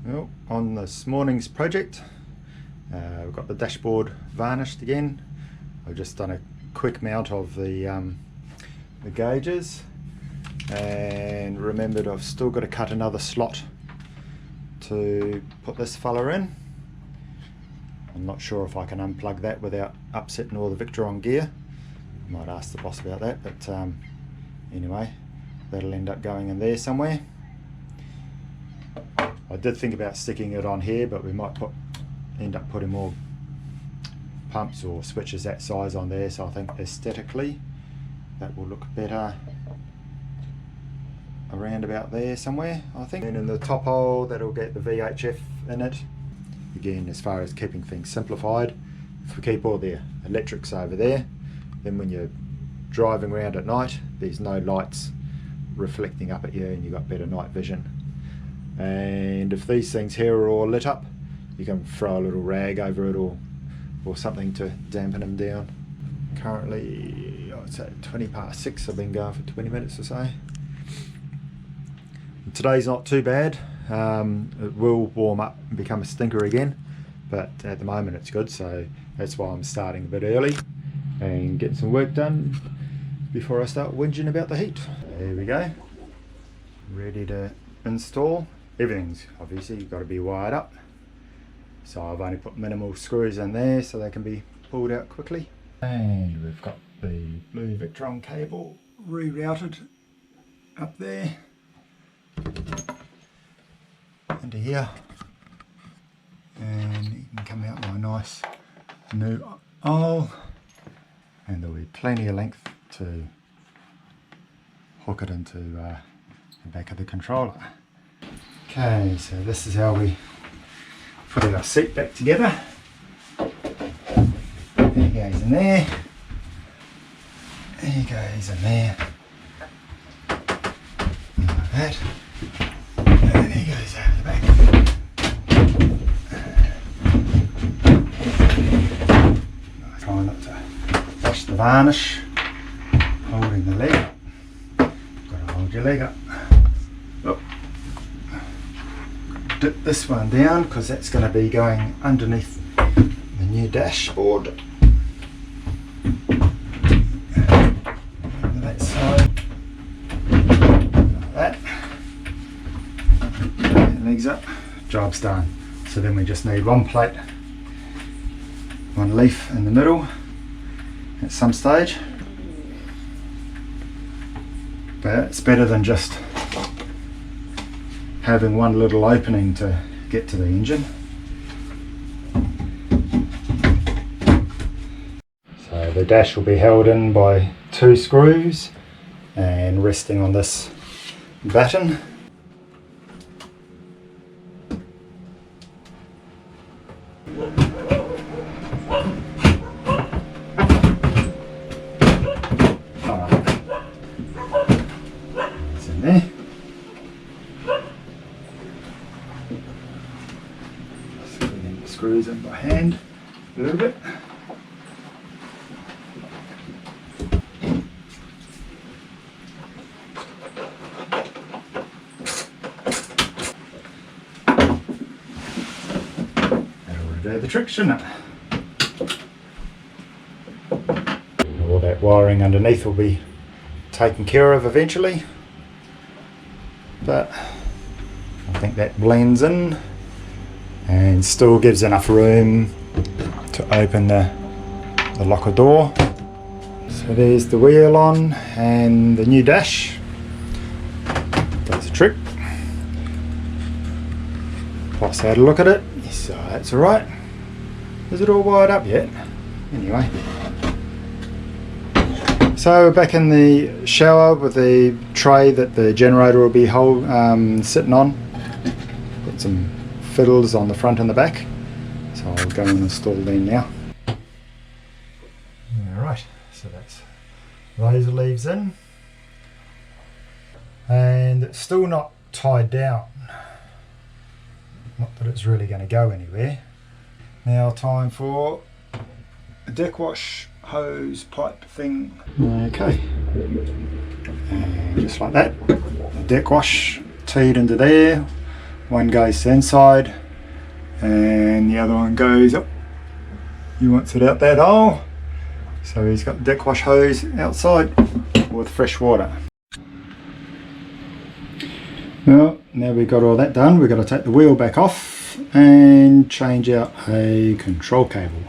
Well, on this morning's project, we've got the dashboard varnished again. I've just done a quick mount of the gauges and remembered I've still got to cut another slot to put this fella in. I'm not sure if I can unplug that without upsetting all the Victron gear. I might ask the boss about that, but anyway, that'll end up going in there somewhere. I did think about sticking it on here, but we might end up putting more pumps or switches that size on there, so I think aesthetically that will look better around about there somewhere, I think. And in the top hole, that'll get the VHF in it. Again, as far as keeping things simplified, if we keep all the electrics over there, then when you're driving around at night, there's no lights reflecting up at you and you've got better night vision. And if these things here are all lit up, you can throw a little rag over it or something to dampen them down. Currently, I'd say 6:20. I've been going for 20 minutes or so. Today's not too bad. It will warm up and become a stinker again, but at the moment it's good, so that's why I'm starting a bit early and getting some work done before I start whinging about the heat. There we go, ready to install. Everything's obviously got to be wired up, so I've only put minimal screws in there so they can be pulled out quickly. And we've got the blue Victron cable rerouted up there into here, and you can come out with a nice new aisle, and there'll be plenty of length to hook it into the back of the controller. Okay, so this is how we put our seat back together. There he goes in there. There he goes in there. Like that. And then he goes over the back. Try not to wash the varnish. Holding the leg up. Got to hold your leg up. Oh. Dip this one down because that's going to be going underneath the new dashboard. That side. Like that. Legs up. Job's done. So then we just need one plate, one leaf in the middle at some stage. But it's better than just having one little opening to get to the engine. So the dash will be held in by 2 screws and resting on this batten. It's in there. Screws in by hand a little bit. That'll do the trick, shouldn't it? All that wiring underneath will be taken care of eventually, but I think that blends in and still gives enough room to open the locker door. So there's the wheel on and the new dash. Does the trick. Boss had a look at it, so that's alright. Is it all wired up yet? Anyway. So we're back in the shower with the tray that the generator will be sitting on. Got some fiddles on the front and the back, so I'll go and install them now. Alright, so that's those leaves in, and it's still not tied down, not that it's really going to go anywhere. Now time for a deck wash hose pipe thing. Okay, and just like that, deck wash teed into there One goes to inside and the other one goes up. He wants it out that hole. So he's got the deck wash hose outside with fresh water. Well, now we've got all that done, we've got to take the wheel back off and change out a control cable.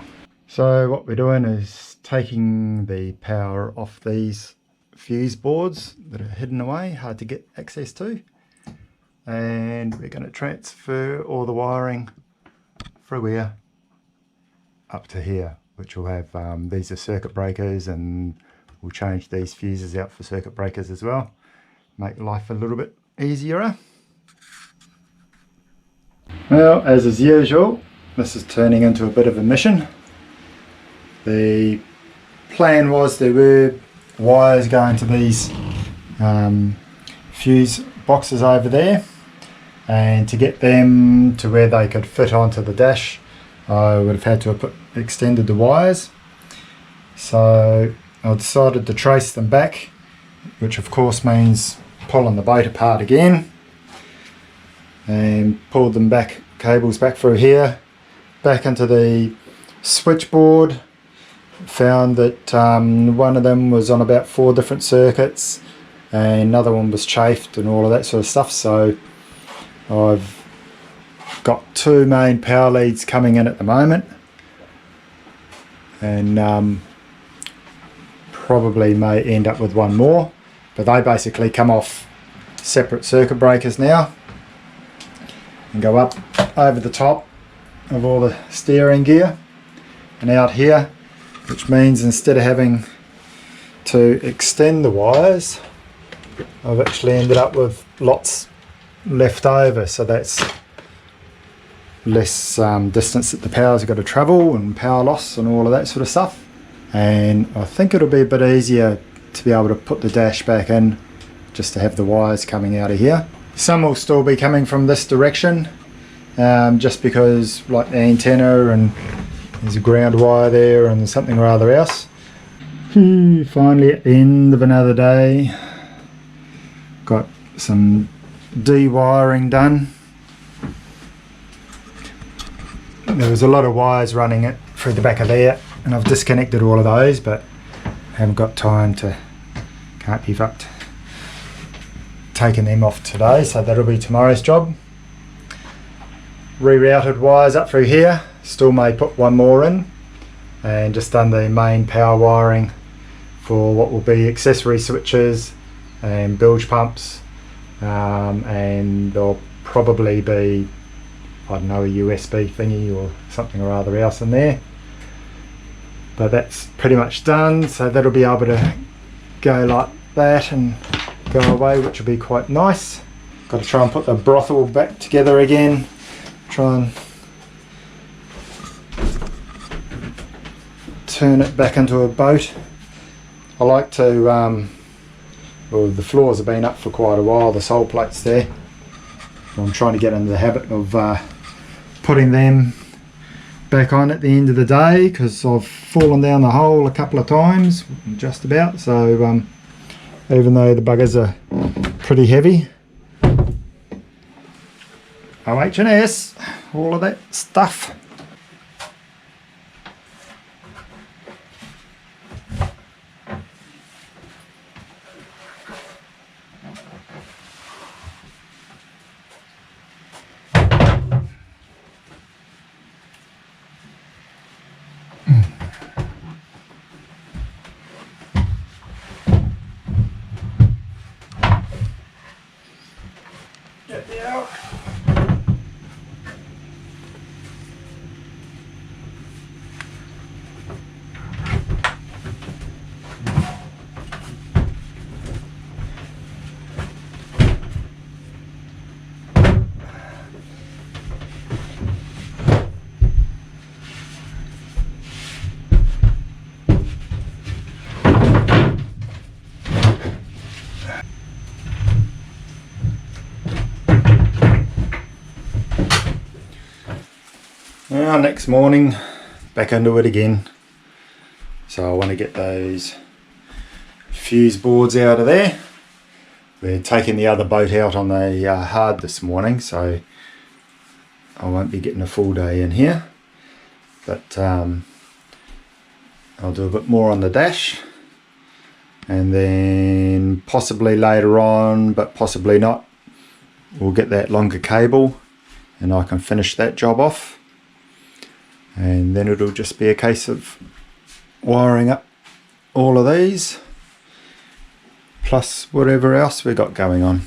So what we're doing is taking the power off these fuse boards that are hidden away, hard to get access to. And we're going to transfer all the wiring through here up to here, which will have, these are circuit breakers, and we'll change these fuses out for circuit breakers as well. Make life a little bit easier. Well, as is usual, this is turning into a bit of a mission. The plan was there were wires going to these fuse boxes over there, and to get them to where they could fit onto the dash, I would have had to have extended the wires. So I decided to trace them back, which of course means pulling the boat apart again, and pulled them back, cables back through here, back into the switchboard. Found that one of them was on about 4 different circuits and another one was chafed and all of that sort of stuff. So I've got 2 main power leads coming in at the moment, and probably may end up with one more, but they basically come off separate circuit breakers now and go up over the top of all the steering gear and out here, which means instead of having to extend the wires, I've actually ended up with lots left over, so that's less distance that the power's got to travel and power loss and all of that sort of stuff. And I think it'll be a bit easier to be able to put the dash back in, just to have the wires coming out of here. Some will still be coming from this direction, just because like the antenna, and there's a ground wire there and something or other else. Finally at the end of another day, got some de-wiring done. There was a lot of wires running it through the back of there, and I've disconnected all of those, but haven't got time to, can't be fucked taking them off today, so that'll be tomorrow's job. Rerouted wires up through here, still may put one more in, and just done the main power wiring for what will be accessory switches and bilge pumps, and there'll probably be, I don't know, a USB thingy or something or other else in there. But that's pretty much done, so that'll be able to go like that and go away, which will be quite nice. Got to try and put the brothel back together again, try and turn it back into a boat. I like to, well, the floors have been up for quite a while, the sole plates there. I'm trying to get into the habit of putting them back on at the end of the day, because I've fallen down the hole a couple of times, just about. So even though the buggers are pretty heavy, OH&S, all of that stuff. Get me out. Now next morning, back into it again. So I want to get those fuse boards out of there. We're taking the other boat out on the hard this morning, so I won't be getting a full day in here, but I'll do a bit more on the dash, and then possibly later on, but possibly not, we'll get that longer cable and I can finish that job off, and then it'll just be a case of wiring up all of these plus whatever else we got going on.